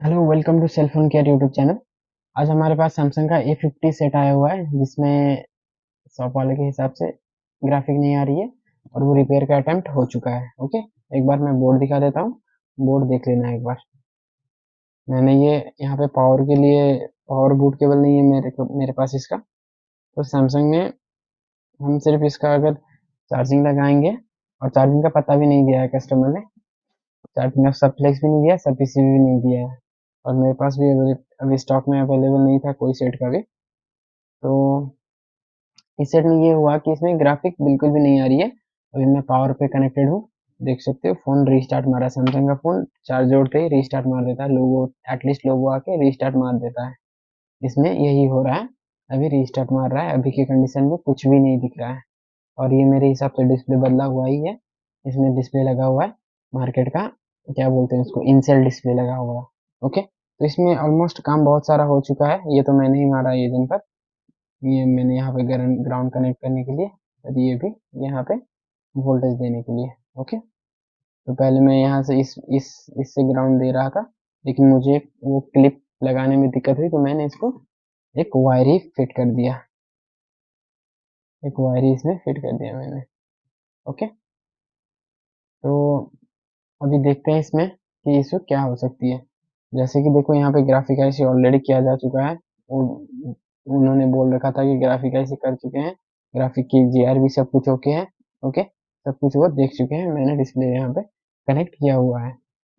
Hello, welcome to cell phone care YouTube channel. आज हमारे पास Samsung का A50 सेट आया हुआ है जिसमें शॉप वाले के हिसाब से ग्राफिक नहीं आ रही है और वो रिपेयर का अटेम्प्ट हो चुका है। ओके, एक बार मैं बोर्ड दिखा देता हूँ। बोर्ड देख लेना एक बार। मैंने ये यहाँ पे पावर के लिए पावर बूट केबल नहीं है मेरे पास इसका। तो सैमसंग ने हम सिर्फ इसका अगर चार्जिंग लगाएंगे, और चार्जिंग का पता भी नहीं दिया है कस्टमर ने। चार्जिंग का सब फ्लेक्स भी नहीं दिया, सब पीसीबी भी नहीं दिया है। और मेरे पास भी अभी स्टॉक में अवेलेबल नहीं था कोई सेट का भी। तो इस सेट में ये हुआ कि इसमें ग्राफिक बिल्कुल भी नहीं आ रही है। अभी मैं पावर पे कनेक्टेड हूँ, देख सकते हो। फोन रीस्टार्ट मारा, सैमसंग का फोन चार्ज जोड़ते ही रीस्टार्ट मार देता है। लोगो एटलीस्ट लोगो आके रीस्टार्ट मार देता है। इसमें यही हो रहा है, अभी रीस्टार्ट मार रहा है। अभी की कंडीशन में कुछ भी नहीं दिख रहा है। और ये मेरे हिसाब से डिस्प्ले बदला हुआ ही है। इसमें डिस्प्ले लगा हुआ है मार्केट का, क्या बोलते हैं उसको, इनसेल डिस्प्ले लगा हुआ है। ओके, तो इसमें ऑलमोस्ट काम बहुत सारा हो चुका है। ये तो मैंने ही मारा ये दिन पर। ये मैंने यहाँ पे ग्राउंड कनेक्ट करने के लिए, और ये भी यहाँ पे वोल्टेज देने के लिए। ओके, तो पहले मैं यहाँ से इस इससे ग्राउंड दे रहा था, लेकिन मुझे वो क्लिप लगाने में दिक्कत हुई, तो मैंने इसको एक वायर ही फिट कर दिया। एक वायर ही इसमें फिट कर दिया मैंने। ओके, तो अभी देखते हैं इसमें कि इशू क्या हो सकती है। जैसे कि देखो, यहाँ पे ग्राफिक आईसी ऑलरेडी किया जा चुका है। उन्होंने बोल रखा था कि ग्राफिक आईसी कर चुके हैं, ग्राफिक की जीआर भी सब कुछ ओके है। ओके, सब कुछ वो देख चुके हैं। मैंने डिस्प्ले यहाँ पे कनेक्ट किया हुआ है,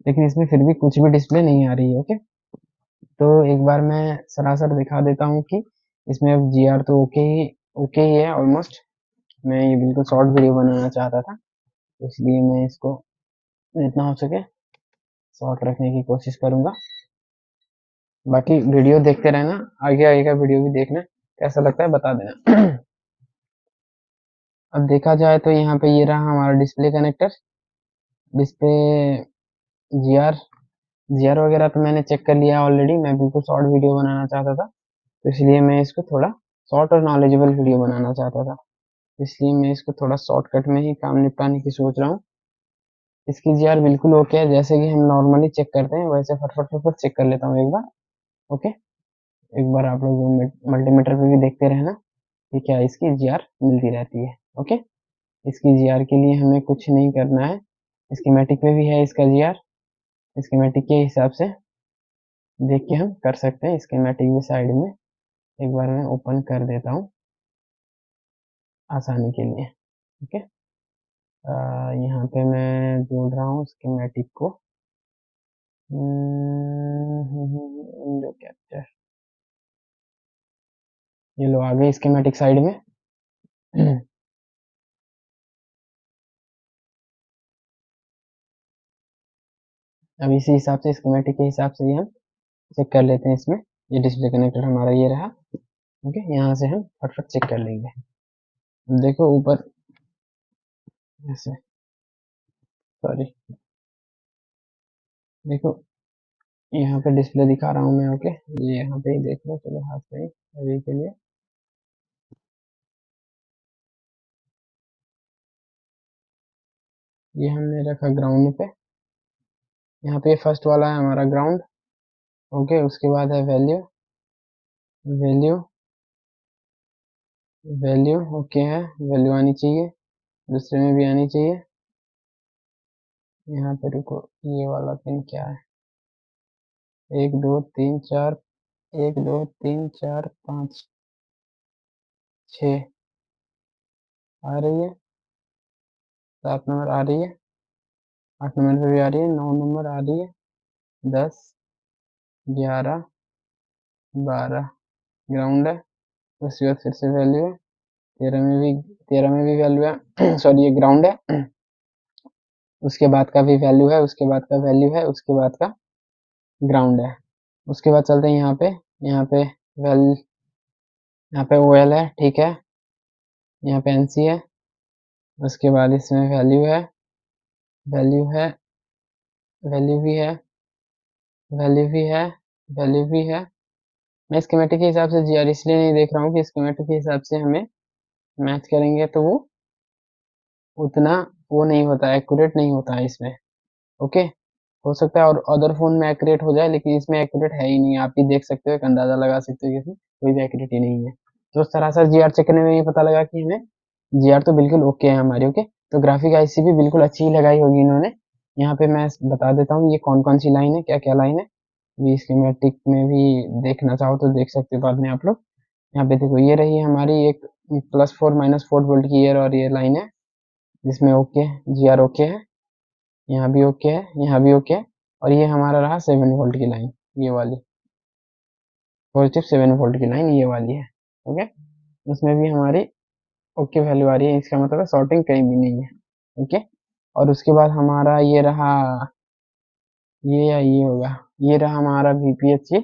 लेकिन इसमें फिर भी कुछ भी डिस्प्ले नहीं आ रही है। ओके, तो एक बार मैं सरासर दिखा देता हूँ कि इसमें अब जीआर तो ओके ही है ऑलमोस्ट। मैं ये बिल्कुल शॉर्ट वीडियो बनाना चाहता था, तो इसलिए मैं इसको जितना हो सके शॉर्ट रखने की कोशिश करूंगा। बाकी वीडियो देखते रहना, आगे आगे का वीडियो भी देखना, कैसा लगता है बता देना। अब देखा जाए तो यहाँ पे ये रहा हमारा डिस्प्ले कनेक्टर। डिस्प्ले जीआर जीआर वगैरह तो मैंने चेक कर लिया ऑलरेडी। मैं बिल्कुल शॉर्ट वीडियो बनाना चाहता था, तो इसलिए मैं इसको थोड़ा शॉर्ट और नॉलेजेबल वीडियो बनाना चाहता था। इसलिए मैं इसको थोड़ा शॉर्टकट में ही काम निपटाने की सोच रहा हूँ। इसकी जीआर बिल्कुल ओके है, जैसे कि हम नॉर्मली चेक करते हैं वैसे फटफट फटफट चेक कर लेता हूँ एक बार। ओके, एक बार आप लोग मल्टीमीटर पे भी देखते रहना कि क्या इसकी जीआर मिलती रहती है। ओके, इसकी जीआर के लिए हमें कुछ नहीं करना है। स्कीमेटिक पे भी है इसका जीआर। स्कीमेटिक के हिसाब से देख के हम कर सकते हैं। स्कीमेटिक भी साइड में एक बार मैं ओपन कर देता हूँ आसानी के लिए। ओके, यहाँ पे मैं जोड़ रहा हूँ स्कीमेटिक को। विंडो कैप्चर, ये लो आ गई स्कीमेटिक साइड में। अब इसी हिसाब से, स्कीमेटिक के हिसाब से ही हम चेक कर लेते हैं इसमें। ये डिस्प्ले कनेक्टर हमारा ये रहा। ओके, यहाँ से हम फटफट चेक कर लेंगे। देखो ऊपर ऐसे, सॉरी, देखो यहाँ पे डिस्प्ले दिखा रहा हूँ मैं। ओके, ये यहाँ पे ही देख लो, चलो हाथ पे ही अभी के लिए। ये हमने रखा ग्राउंड पे। यहाँ पे फर्स्ट वाला है हमारा ग्राउंड। ओके, उसके बाद है वैल्यू। वैल्यू वैल्यू ओके है, वैल्यू आनी चाहिए, दूसरे में भी आनी चाहिए। यहाँ पे रुको, ये वाला पिन क्या है, 1 2 3 4, 1 2 3 4 5 6 आ रही है। 7 नंबर आ रही है, 8 नंबर पे भी आ रही है, 9 नंबर आ रही है, 10 11 12 ग्राउंड है। उसके बाद फिर से वैल्यू है। 13 में भी वैल्यू है। सॉरी, ये ग्राउंड है। उसके बाद का भी वैल्यू है, उसके बाद का वैल्यू है, उसके बाद का ग्राउंड है। उसके बाद चलते हैं यहाँ पे। यहाँ पे वेल यहाँ पे ओएल है, ठीक है। यहाँ पे एनसी है। उसके बाद इसमें वैल्यू है, वैल्यू है, वैल्यू भी है, वैल्यू भी है, वैल्यू भी है। मैं स्कीमेटिक के हिसाब से जीआर इसलिए नहीं देख रहा हूँ कि स्कीमेटिक के हिसाब से हमें मैच करेंगे तो वो उतना वो नहीं होता, एक्यूरेट नहीं होता है इसमें। ओके, हो सकता है और अदर फ़ोन में एक्यूरेट हो जाए, लेकिन इसमें एक्यूरेट है ही नहीं। आप ही देख सकते हो, एक अंदाज़ा लगा सकते हो कि इसमें कोई भी एक्यूरेटी नहीं है। तो सरासर जीआर चेक करने में ये पता लगा कि हमें जीआर तो बिल्कुल ओके है हमारी, ओके। तो ग्राफिक आईसी भी बिल्कुल अच्छी ही लगाई होगी इन्होंने। यहाँ पे मैं बता देता हूँ ये कौन-कौन सी लाइन है, क्या-क्या लाइन है। अभी स्कीमेटिक में भी देखना चाहो तो देख सकते हो बाद में आप लोग। यहाँ पे देखो, ये रही हमारी एक +4 -4 वोल्ट की और ये लाइन है, जिसमें ओके है, जीआर ओके है। यहाँ भी ओके है, यहाँ भी ओके है। और ये हमारा रहा 7 वोल्ट की लाइन, ये वाली पॉजिटिव 7 वोल्ट की लाइन ये वाली है, ओके। उसमें भी हमारी ओके वैल्यू आ रही है, इसका मतलब है शॉर्टिंग कहीं भी नहीं है, ओके। और उसके बाद हमारा ये रहा, ये या ये होगा, ये रहा हमारा वीपीएच की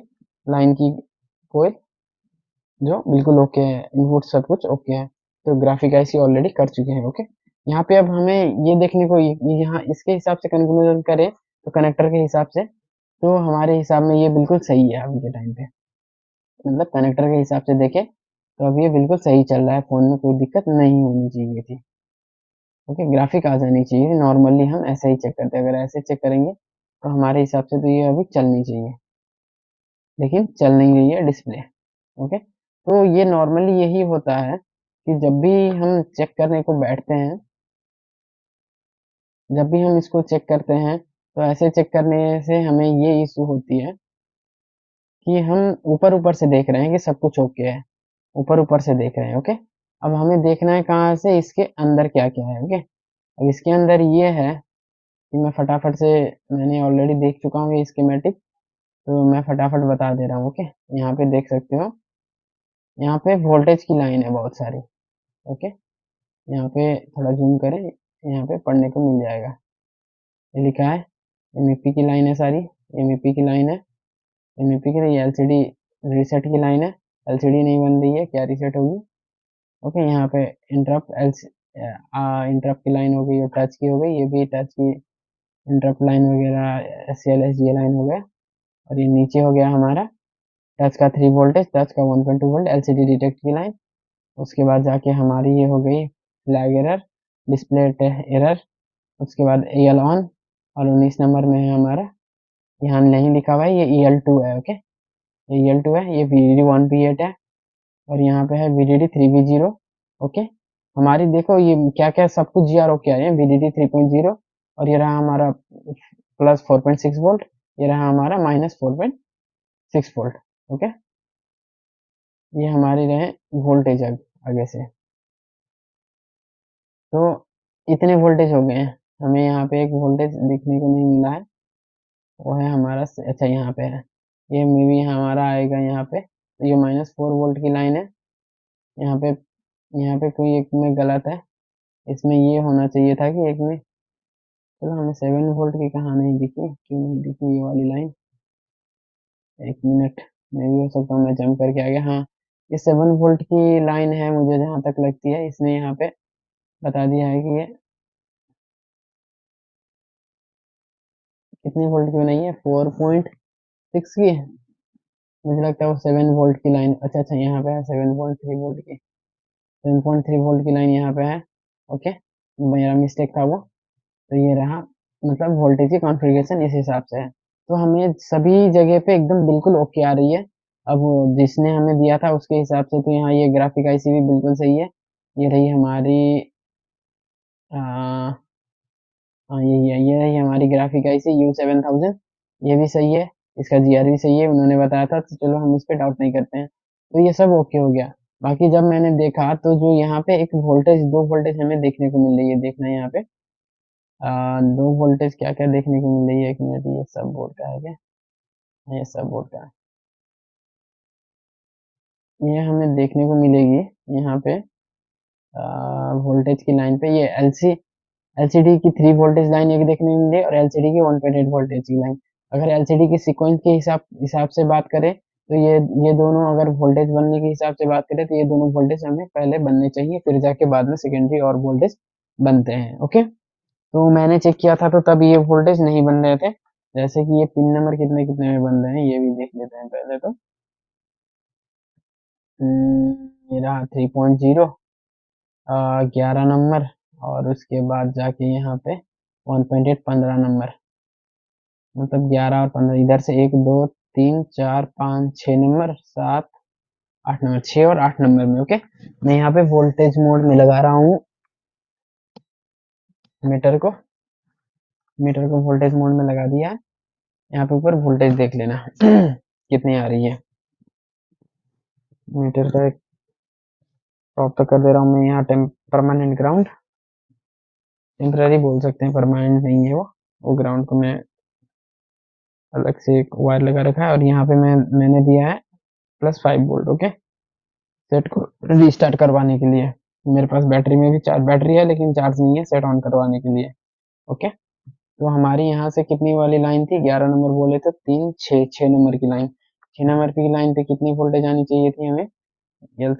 लाइन की कोई, जो बिल्कुल ओके है, इनपुट सब कुछ ओके है। तो ग्राफिक आईसी ऑलरेडी कर चुके हैं, ओके। यहाँ पे अब हमें ये देखने को, यहाँ इसके हिसाब से कंक्लूजन करें तो कनेक्टर के हिसाब से, तो हमारे हिसाब में ये बिल्कुल सही है अभी के टाइम पे। मतलब कनेक्टर के हिसाब से देखें तो अब ये बिल्कुल सही चल रहा है, फ़ोन में कोई दिक्कत नहीं होनी चाहिए थी, ओके। ग्राफिक आ जानी चाहिए, नॉर्मली हम ऐसे ही चेक करते हैं, अगर ऐसे चेक करेंगे तो हमारे हिसाब से तो ये अभी चलनी चाहिए, लेकिन चल नहीं रही है डिस्प्ले, ओके। तो ये नॉर्मली यही होता है कि जब भी हम चेक करने को बैठते हैं, जब भी हम इसको चेक करते हैं, तो ऐसे चेक करने से हमें ये इशू होती है कि हम ऊपर-ऊपर से देख रहे हैं कि सब कुछ ओके है, ऊपर-ऊपर से देख रहे हैं, ओके। अब हमें देखना है कहाँ से, इसके अंदर क्या-क्या है, ओके। अब इसके अंदर ये है कि मैं फटाफट से, मैंने ऑलरेडी देख चुका हूँ ये स्कीमेटिक, तो मैं फटाफट बता दे रहा हूँ, ओके। यहाँ पे देख सकते हो, यहाँ पे वोल्टेज की लाइन है बहुत सारी, ओके। यहाँ पे थोड़ा ज़ूम करें, यहाँ पे पढ़ने को मिल जाएगा। ये लिखा है एमईपी की लाइन है सारी, एमईपी की लाइन है, एमईपी की नहीं, एलसीडी रीसेट की लाइन है। एलसीडी नहीं बन रही है, क्या रीसेट होगी, ओके। यहाँ पे इंटरप्ट इंटरप्ट की लाइन हो गई और टच की हो गई, ये भी टच की इंटरप्ट लाइन वगैरह, एससीएल एसडीए लाइन हो गया। और ये नीचे हो गया हमारा टच का 3 वोल्टेज, टच का 1.2 वोल्ट एलसीडी डिटेक्ट की लाइन। उसके बाद जाके हमारी ये हो गई फ्लैग एरर, डिस्प्ले एरर। उसके बाद एल ऑन, और 19 नंबर में है हमारा, यहाँ नहीं लिखा हुआ है, ये EL2 है, ओके। ये EL2 है, ये VDD 1P8 है, और यहाँ पे है VDD 3V0, ओके। हमारी देखो ये क्या-क्या सब कुछ GR ओके आए हैं, VDD 3.0, और ये रहा हमारा प्लस 4.6 वोल्ट, ये रहा हमारा माइनस 4.6 वोल्ट, ओके। ये हमारे रहे वोल्टेज आगे से। तो इतने वोल्टेज हो गए हैं, हमें यहाँ पे एक वोल्टेज देखने को नहीं मिला है, वो है हमारा अच्छा यहाँ पे है, ये मे बी हमारा आएगा यहाँ पे। तो ये -4 वोल्ट की लाइन है, यहाँ पे, यहाँ पे कोई एक में गलत है, इसमें ये होना चाहिए था कि एक में, चलो हमें 7 वोल्ट की कहाँ नहीं दिखी, क्यों नहीं दिखी ये वाली लाइन, एक मिनट, मैं भी हो सकता हूँ मैं जंप करके आ गया, हाँ। ये 7 वोल्ट की लाइन है, मुझे जहाँ तक लगती है, इसने यहाँ पे बता दिया है कि ये कितने वोल्ट की नहीं है, 4.6 की है। मुझे लगता है वो 7 वोल्ट की लाइन, अच्छा यहाँ पे है 7.3 वोल्ट की, 7.3 वोल्ट की लाइन यहाँ पे है, ओके। मेरा मिस्टेक था वो। तो ये रहा, मतलब वोल्टेज की कॉन्फ़िगरेशन इस हिसाब से है। तो हमें सभी जगह पे एकदम बिल्कुल ओके आ रही है। अब जिसने हमें दिया था उसके हिसाब से तो यहाँ ये ग्राफिक आईसी भी बिल्कुल सही है। ये रही हमारी अ, हाँ यही है, ये रही हमारी ग्राफिक आईसी U7000, ये भी सही है, इसका जीआर भी सही है, उन्होंने बताया था, तो चलो हम इस पे डाउट नहीं करते हैं। तो ये सब ओके हो गया। बाकी जब मैंने देखा तो जो यहाँ पे एक वोल्टेज, 2 वोल्टेज हमें देखने को मिल रही है, देखना यहाँ पे 2 वोल्टेज क्या-क्या देखने को मिल रही है, 1 मिनट, ये सब बोर्ड का है क्या? हाँ, ये सब बोर्ड का है। ये हमें देखने को मिलेगी यहाँ पे वोल्टेज की लाइन पे, ये एलसीडी की 3 वोल्टेज लाइन एक देखने को मिली और एलसीडी की 1.8 वोल्टेज की लाइन। अगर एलसीडी के सीक्वेंस के हिसाब हिसाब से बात करें तो ये दोनों, अगर वोल्टेज बनने के हिसाब से बात करें तो ये दोनों वोल्टेज हमें पहले बनने चाहिए, फिर जाके बाद में सेकेंडरी और वोल्टेज बनते हैं, ओके। तो मैंने चेक किया था तो तब ये वोल्टेज नहीं बन रहे थे, जैसे कि ये पिन नंबर कितने कितने में बन रहे हैं ये भी देख लेते हैं पहले तो। ये रहा 3.0, 11 नंबर, और उसके बाद जाके यहाँ पे 1.8 15 नंबर, मतलब 11 और 15 इधर से 1 2 3 4 5 6 नंबर 7 8 नंबर 6 और 8 नंबर में। ओके, मैं यहाँ पे वोल्टेज मोड में लगा रहा हूँ मीटर को। मीटर को वोल्टेज मोड में लगा दिया है। यहाँ पे ऊपर वोल्टेज देख लेना कितनी आ रही है। मीटर का एक टॉप तक कर दे रहा हूँ मैं यहाँ। परमानेंट ग्राउंड, टेम्पररी बोल सकते हैं, परमानेंट नहीं है वो ग्राउंड को मैं अलग से एक वायर लगा रखा है। और यहाँ पे मैंने दिया है +5 वोल्ट। ओके, सेट को रीस्टार्ट करवाने के लिए। मेरे पास बैटरी में भी चार्ज बैटरी है लेकिन चार्ज नहीं है सेट ऑन करवाने के लिए। ओके, तो हमारी यहाँ से कितनी वाली लाइन थी, 11 नंबर बोले तो 3 6 6 नंबर की लाइन। 6 नंबर की लाइन पे कितनी वोल्टेज आनी चाहिए थी हमें, एल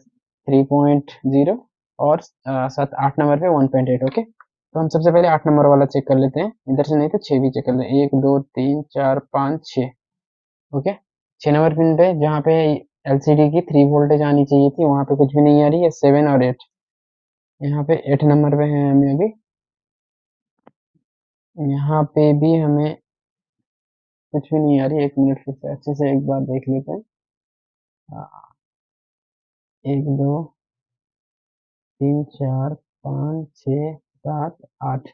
3.0 और 8 नंबर पे 1.8। ओके, तो हम सबसे पहले 8 नंबर वाला चेक कर लेते हैं इधर से, नहीं तो 6 भी चेक कर लेते हैं। 1 2 3 4 5 6। ओके, 6 नंबर पिन पे जहाँ पे एलसीडी की 3 वोल्टेज आनी चाहिए थी वहाँ पे कुछ भी नहीं आ रही है। 7 और 8, यहाँ पे 8 नंबर पे है हमें अभी। यहाँ पे भी हमें कुछ भी नहीं आ रही। 1 मिनट फिर से अच्छे से एक बार देख लेते हैं। 1 2 3 4 5 6 7 8।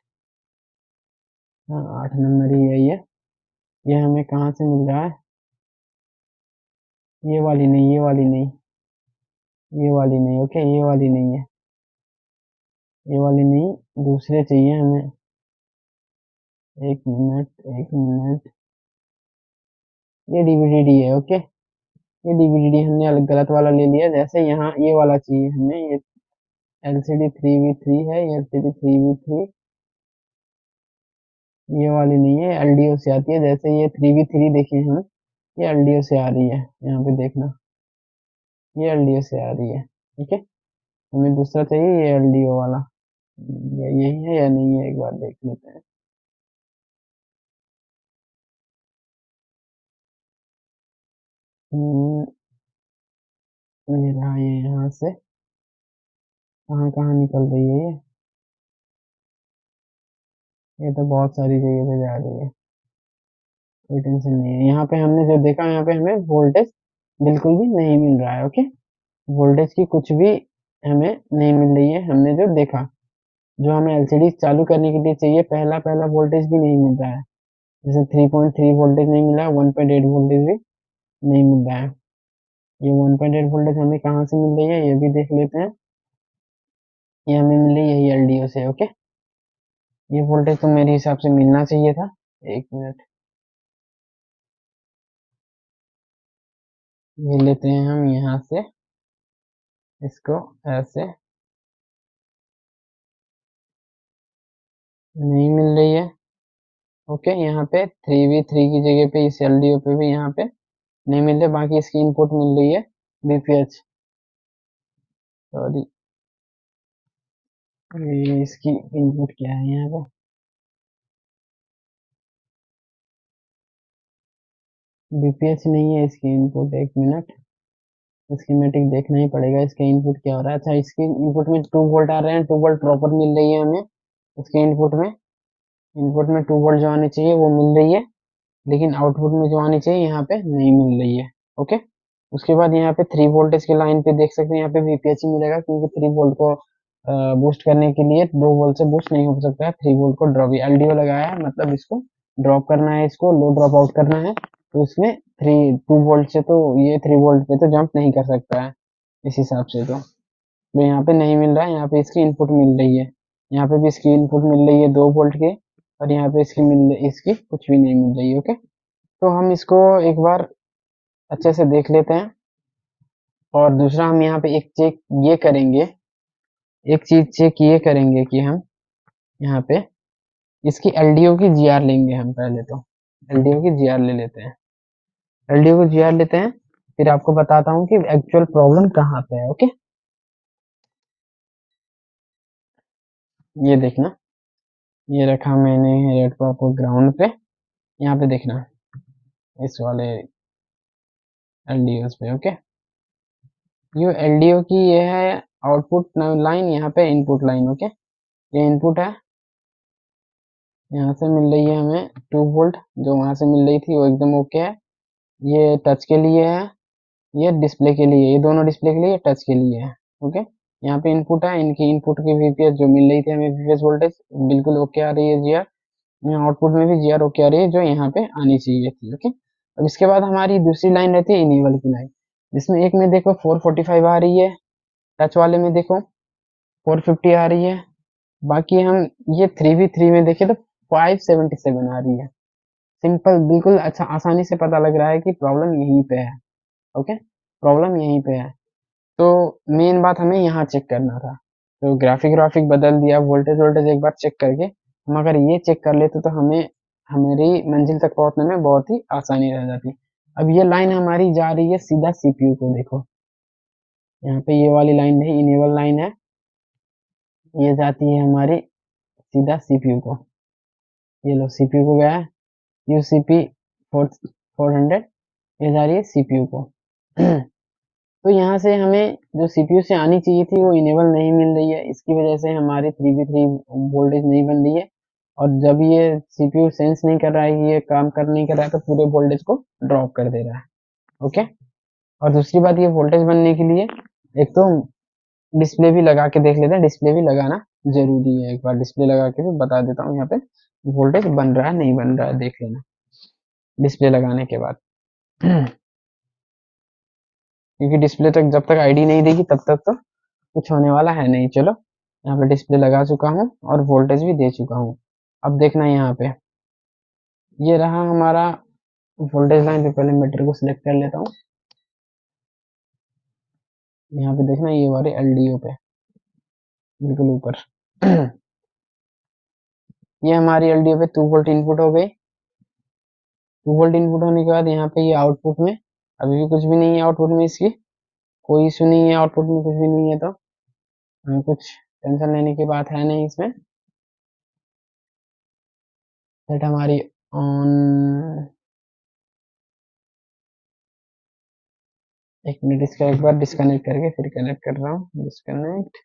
हाँ, 8 नंबर ही है ये हमें कहाँ से मिल रहा है, ये वाली नहीं, ये वाली नहीं, ये वाली नहीं। ओके, ये वाली नहीं है, ये वाली नहीं, दूसरे चाहिए हमें। 1 मिनट 1 मिनट, ये डीवीडी है। ओके, ये डीवीडी हमने अलग गलत वाला ले लिया। जैसे यहाँ ये वाला चाहिए हमें, ये एलसीडी 3v3 है, ये एलसीडी 3v3, ये वाली नहीं है, एलडीओ से आती है। जैसे ये 3v3 देखें हम, ये एलडीओ से आ रही है, यहाँ पे देखना, ये एलडीओ से आ रही है। ठीक है, हमें दूसरा चाहिए, ये एलडीओ वाला, या यही है या नहीं है, एक बार देख लेते हैं। ये रहा, ये यहाँ से कहाँ कहाँ निकल रही है ये तो बहुत सारी जगह पे जा रही है, कोई टेंशन नहीं है। यहाँ पे हमने जो देखा, यहाँ पे हमें वोल्टेज बिल्कुल भी नहीं मिल रहा है। ओके, वोल्टेज की कुछ भी हमें नहीं मिल रही है। हमने जो देखा, जो हमें एलसीडी चालू करने के लिए चाहिए, पहला पहला वोल्टेज भी नहीं मिल रहा है। जैसे 3.3 वोल्टेज नहीं मिला, 1.8 वोल्टेज भी नहीं मिल रहा है। ये 1.8 वोल्टेज हमें कहाँ से मिल रही है ये भी देख लेते हैं। ये हमें मिल रही है यही एलडीओ से। ओके, ये वोल्टेज तो मेरे हिसाब से मिलना चाहिए था। 1 मिनट, ये लेते हैं हम यहाँ से, इसको ऐसे, नहीं मिल रही है। ओके, यहाँ पे 3v3 की जगह पे इस एलडीओ पे भी यहाँ पे नहीं मिल रही। बाकी इसकी इनपुट मिल रही है बीपीएच, सॉरी, इसकी इनपुट क्या है यहाँ पे, बीपीएच नहीं है इसकी इनपुट। 1 मिनट, स्कीमेटिक देखना ही पड़ेगा इसका इनपुट क्या हो रहा है। अच्छा, इसके इनपुट में 2 वोल्ट आ रहे हैं, 2 वोल्ट प्रॉपर मिल रही है हमें इसके इनपुट में 2 वोल्ट जो आनी चाहिए वो मिल रही है, लेकिन आउटपुट में जो आनी चाहिए यहाँ पे नहीं मिल रही है। ओके, उसके बाद यहाँ पे 3 वोल्टेज की लाइन पे देख सकते हैं, यहाँ पे वीपीएच ही मिलेगा, क्योंकि 3 वोल्ट को बूस्ट करने के लिए 2 वोल्ट से बूस्ट नहीं हो सकता है। 3 वोल्ट को ड्रॉप, एलडीओ लगाया है मतलब इसको ड्रॉप करना है, इसको लो ड्रॉप आउट करना है। तो इसमें 2 वोल्ट से तो ये 3 वोल्ट पे तो जंप नहीं कर सकता है इस हिसाब से। तो यहाँ पे नहीं मिल रहा है, यहाँ पे इसकी इनपुट मिल रही है, यहाँ पे भी इसकी इनपुट मिल रही है 2 वोल्ट की, और यहाँ पे इसकी कुछ भी नहीं मिल रही है। ओके, तो हम इसको एक बार अच्छे से देख लेते हैं। और दूसरा हम यहाँ पे एक चेक ये करेंगे, एक चीज चेक ये करेंगे कि हम यहाँ पे इसकी एलडीओ की जीआर लेंगे। हम पहले तो एलडीओ की जीआर ले लेते हैं, एलडीओ की जीआर लेते हैं, फिर आपको बताता हूँ कि एक्चुअल प्रॉब्लम कहाँ पे है। ओके, ये देखना, ये रखा मैंने रेड को ग्राउंड पे, यहाँ पे देखना इस वाले एलडीओ पे। ओके, ये एलडीओ की ये है आउटपुट लाइन, यहाँ पे इनपुट लाइन। ओके, ये इनपुट है, यहाँ से मिल रही है हमें 2 वोल्ट, जो वहाँ से मिल रही थी वो एकदम ओके है। ये टच के लिए है, ये डिस्प्ले के लिए, ये दोनों डिस्प्ले के लिए, टच के लिए है। ओके, यहाँ पे इनपुट है, इनकी इनपुट की वीपीएस जो मिल रही थी हमें, वीपीएस वोल्टेज बिल्कुल ओके आ रही है जीआर। यहाँ आउटपुट में भी जीआर ओके आ रही है, जो यहाँ पे आनी चाहिए थी। ओके, अब इसके बाद हमारी दूसरी लाइन रहती है इनेबल की लाइन, जिसमें एक में देखो 445 आ रही है, टच वाले में देखो 450 आ रही है, बाकी हम ये 3v3 में देखें तो 577 आ रही है। सिंपल, बिल्कुल अच्छा, आसानी से पता लग रहा है कि प्रॉब्लम यहीं पे है। ओके, प्रॉब्लम यहीं पे है। तो मेन बात हमें यहाँ चेक करना था। तो ग्राफिक ग्राफिक बदल दिया, वोल्टेज वोल्टेज एक बार चेक करके हम अगर ये चेक कर लेते तो हमें हमारी मंजिल तक पहुंचने में बहुत ही आसानी रह जाती। अब ये लाइन हमारी जा रही है सीधा सीपीयू को, देखो यहाँ पे ये वाली लाइन नहीं, इनेबल लाइन है, ये जाती है हमारी सीधा सीपीयू को। ये लो सीपीयू को गया है, यूसीपी 400, ये जा रही है सीपीयू को। तो यहाँ से हमें जो सीपीयू से आनी चाहिए थी वो इनेबल नहीं मिल रही है, इसकी वजह से हमारी 3v3 वोल्टेज नहीं बन रही है। और जब ये सीपीयू सेंस नहीं कर रहा है कि ये काम कर नहीं कर रहा है, तो पूरे वोल्टेज को ड्रॉप कर दे रहा है। ओके, और दूसरी बात, ये वोल्टेज बनने के लिए एक तो डिस्प्ले भी लगा के देख लेते हैं, डिस्प्ले भी लगाना जरूरी है। एक बार डिस्प्ले लगा के भी बता देता हूँ यहाँ पे वोल्टेज बन रहा है नहीं बन रहा है, देख लेना डिस्प्ले लगाने के बाद। क्योंकि डिस्प्ले तक जब तक आईडी नहीं देगी तब तक तो कुछ होने वाला है नहीं। चलो, यहाँ पे डिस्प्ले लगा चुका हूँ और वोल्टेज भी दे चुका हूँ। अब देखना यहाँ पे, ये रहा हमारा वोल्टेज लाइन पे। पहले मीटर को सिलेक्ट कर लेता हूँ, यहाँ पे देखना ये वाले एलडीओ पे बिल्कुल ऊपर। ये हमारी एलडीओ पे 2 वोल्ट इनपुट हो गई। 2 वोल्ट इनपुट होने के बाद यहाँ पे ये आउटपुट में अभी भी कुछ भी नहीं है, आउटपुट में इसकी कोई इशू नहीं है, आउटपुट में कुछ भी नहीं है, तो हमें कुछ टेंशन लेने की बात है नहीं इसमें। सेट हमारी ऑन, एक मिनट, इसका एक बार डिस्कनेक्ट करके फिर कनेक्ट कर रहा हूँ। डिस्कनेक्ट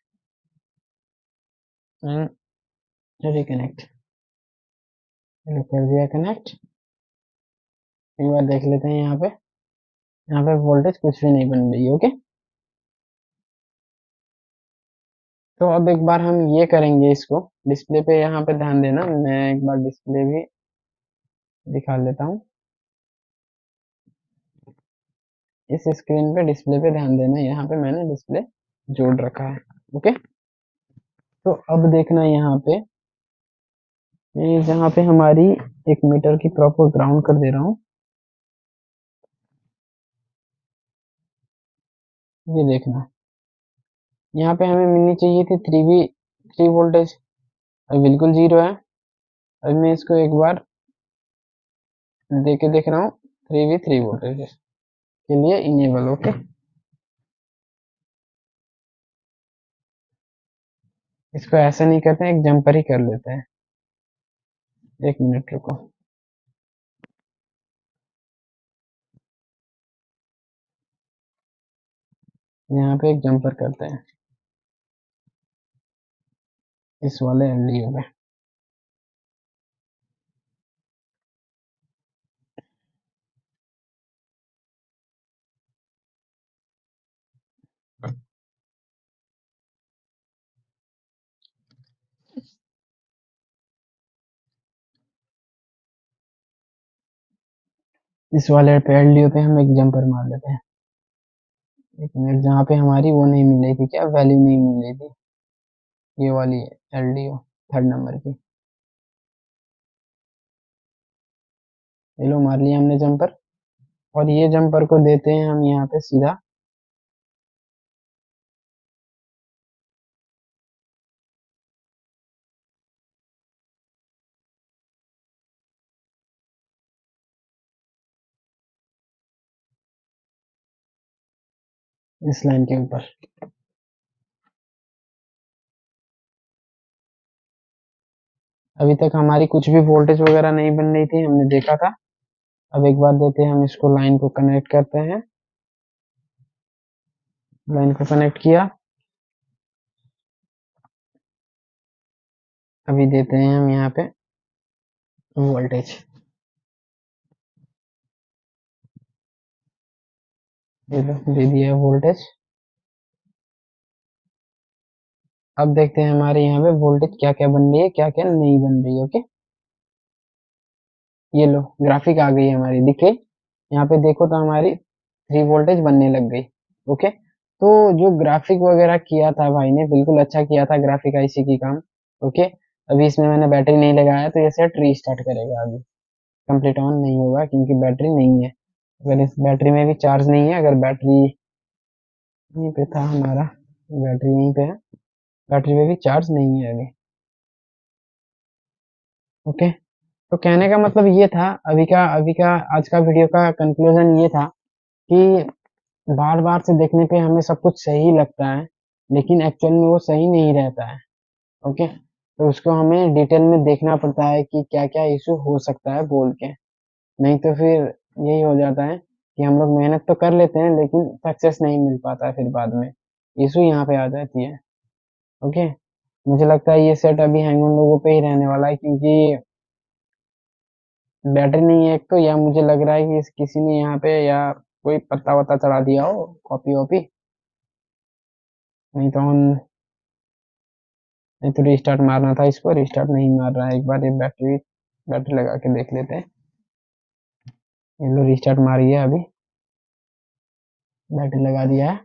एंड रिकनेक्ट, कर दिया कनेक्ट। एक बार देख लेते हैं यहाँ पे वोल्टेज कुछ भी नहीं बन रही है। ओके, तो अब एक बार हम ये करेंगे, इसको डिस्प्ले पे यहाँ पे ध्यान देना, मैं एक बार डिस्प्ले भी दिखा लेता हूँ। इस स्क्रीन पे डिस्प्ले पे ध्यान देना, यहाँ पे मैंने डिस्प्ले जोड़ रखा है। ओके, तो अब देखना यहाँ पे, ये जहाँ पे हमारी एक मीटर की प्रॉपर ग्राउंड कर दे रहा हूँ, ये देखना यहाँ पे हमें मिलनी चाहिए थी 3v3 वोल्टेज, अब बिल्कुल जीरो है। अब मैं इसको एक बार दे के देख रहा हूँ 3v3 वोल्टेज के लिए इनेबल। ओके, इसको ऐसा नहीं करते हैं, एक जंपर ही कर लेते हैं। एक मिनट रुको, यहाँ पे एक जंपर करते हैं इस वाले एलडीओ पे। इस वाले पे एलडीओ पे हम एक जंपर मार लेते हैं। एक मिनट, जहाँ पे हमारी वो नहीं मिल रही थी, क्या वैल्यू नहीं मिल रही थी, ये वाली एलडीओ थर्ड नंबर की। ये लो, मार लिया हमने जंपर, और ये जंपर को देते हैं हम यहाँ पे सीधा इस लाइन के ऊपर। अभी तक हमारी कुछ भी वोल्टेज वगैरह नहीं बन रही थी, हमने देखा था। अब एक बार देते हैं हम इसको, लाइन को कनेक्ट करते हैं, लाइन को कनेक्ट किया। अभी देते हैं हम यहाँ पे वोल्टेज, ये लो दे दिया है वोल्टेज। अब देखते हैं हमारे यहाँ पे वोल्टेज क्या क्या बन रही है, क्या क्या नहीं बन रही है। ओके, ये लो ग्राफिक आ गई है हमारी, दिखे यहाँ पे देखो तो हमारी 3 वोल्टेज बनने लग गई। ओके, तो जो ग्राफिक वगैरह किया था भाई ने, बिल्कुल अच्छा किया था ग्राफिक आईसी की काम। ओके, अभी इसमें मैंने बैटरी नहीं लगाया तो ये सेट रीस्टार्ट करेगा अभी, कंप्लीट ऑन नहीं होगा क्योंकि बैटरी नहीं है। अगर इस बैटरी में भी चार्ज नहीं है, अगर बैटरी यहीं पे था हमारा, बैटरी यहीं पे है, बैटरी में भी चार्ज नहीं है अभी। ओके, तो कहने का मतलब ये था, अभी का आज का वीडियो का कंक्लूजन ये था कि बार बार से देखने पे हमें सब कुछ सही लगता है, लेकिन एक्चुअल में वो सही नहीं रहता है। ओके, तो उसको हमें डिटेल में देखना पड़ता है कि क्या क्या इशू हो सकता है बोल के, नहीं तो फिर यही हो जाता है कि हम लोग मेहनत तो कर लेते हैं लेकिन सक्सेस नहीं मिल पाता है, फिर बाद में इशू यहाँ पे आ जाती है। ओके, मुझे लगता है ये सेट अभी हैंग उन लोगों पे ही रहने वाला है, क्योंकि बैटरी नहीं है एक तो, या मुझे लग रहा है कि किसी ने यहाँ पे या कोई पत्ता वत्ता चढ़ा दिया हो, कॉपी वॉपी, नहीं तो नहीं तो रिस्टार्ट मारना था इसको, रिस्टार्ट नहीं मार रहा है। एक बार ये बैटरी बैटरी लगा के देख लेते हैं। ये लो रिस्टार्ट मारी है अभी, बैटरी लगा दिया है।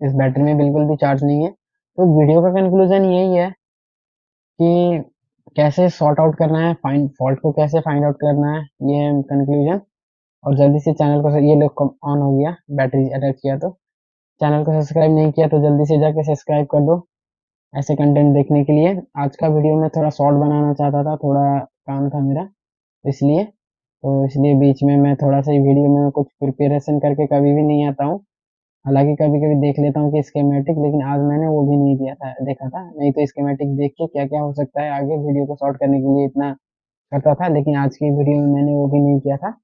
इस बैटरी में बिल्कुल भी चार्ज नहीं है। तो वीडियो का कंक्लूजन यही है कि कैसे सॉर्ट आउट करना है, फाइंड फॉल्ट को कैसे फाइंड आउट करना है, ये है कंक्लूजन। और जल्दी से चैनल को, ये लो ऑन हो गया, बैटरी अटैच किया तो। चैनल को सब्सक्राइब नहीं किया तो जल्दी से जाके सब्सक्राइब कर दो ऐसे कंटेंट देखने के लिए। आज का वीडियो में थोड़ा शॉर्ट बनाना चाहता था, थोड़ा काम था मेरा, इसलिए। तो इसलिए बीच में मैं थोड़ा सा वीडियो में कुछ प्रिपरेशन करके कभी भी नहीं आता हूँ। हालांकि कभी कभी देख लेता हूँ कि स्कीमेटिक, लेकिन आज मैंने वो भी नहीं दिया था, देखा था, नहीं तो स्कीमेटिक देख के क्या क्या हो सकता है आगे वीडियो को शॉर्ट करने के लिए इतना करता था, लेकिन आज की वीडियो में मैंने वो भी नहीं किया था।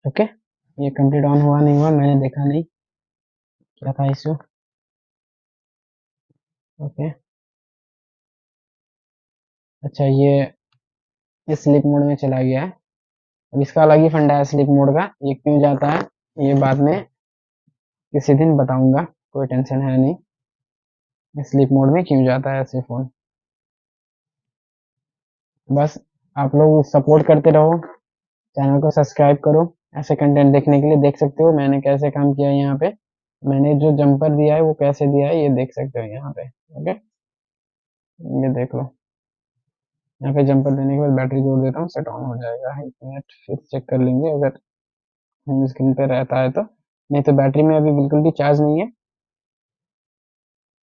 ओके, ये कंप्लीट ऑन हुआ नहीं हुआ मैंने देखा नहीं, क्या था इशू। ओके, अच्छा ये स्लीप मोड में चला गया है। अब इसका अलग ही फंडा है स्लीप मोड का, ये क्यों जाता है ये बाद में किसी दिन बताऊंगा, कोई टेंशन है नहीं। स्लीप मोड में क्यों जाता है ऐसे फोन, बस आप लोग सपोर्ट करते रहो, चैनल को सब्सक्राइब करो। ऐसे कंटेंट देखने के लिए देख सकते हो मैंने कैसे काम किया है यहाँ पे, मैंने जो जंपर दिया है वो कैसे दिया है ये देख सकते हो यहाँ पे। ओके, ये देख लो, यहाँ पे जंपर देने के बाद बैटरी जोड़ देता हूँ, सेट ऑन हो जाएगा। एक मिनट फिर चेक कर लेंगे अगर होम स्क्रीन पे रहता है तो, नहीं तो बैटरी में अभी बिल्कुल भी चार्ज नहीं है।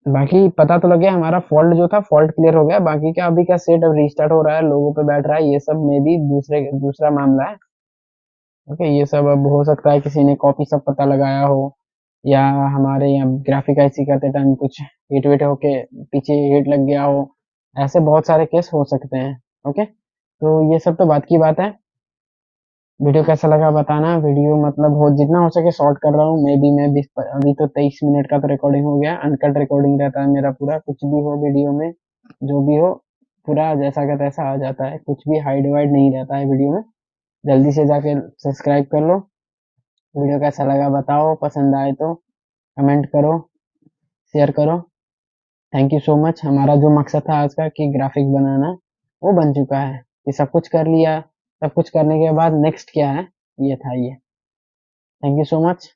बाकी पता तो लग गया हमारा फॉल्ट जो था, फॉल्ट क्लियर हो गया। बाकी क्या अभी क्या सेट अब रीस्टार्ट हो रहा है, लोगों पे बैठ रहा है, ये सब में भी दूसरा मामला है। ओके, ये सब अब हो सकता है किसी ने कॉपी सब पता लगाया हो, या हमारे यहाँ ग्राफिक आईसी करते टाइम कुछ हिट विट होके पीछे हिट लग गया हो, ऐसे बहुत सारे केस हो सकते हैं। ओके, तो ये सब तो बात की बात है। वीडियो कैसा लगा बताना, वीडियो मतलब हो जितना हो सके शॉर्ट कर रहा हूँ, मैं भी अभी तो 23 मिनट का तो रिकॉर्डिंग हो गया, अनकट रिकॉर्डिंग रहता है मेरा पूरा, कुछ भी हो वीडियो में, जो भी हो पूरा जैसा का तैसा आ जाता है, कुछ भी हाइड वाइड नहीं रहता है वीडियो में। जल्दी से जाके सब्सक्राइब कर लो। वीडियो कैसा लगा बताओ, पसंद आए तो कमेंट करो, शेयर करो। Thank you so much. हमारा जो मकसद था आज का कि ग्राफिक बनाना, वो बन चुका है, कि सब कुछ कर लिया। सब कुछ करने के बाद नेक्स्ट क्या है, ये था ये। Thank you so much.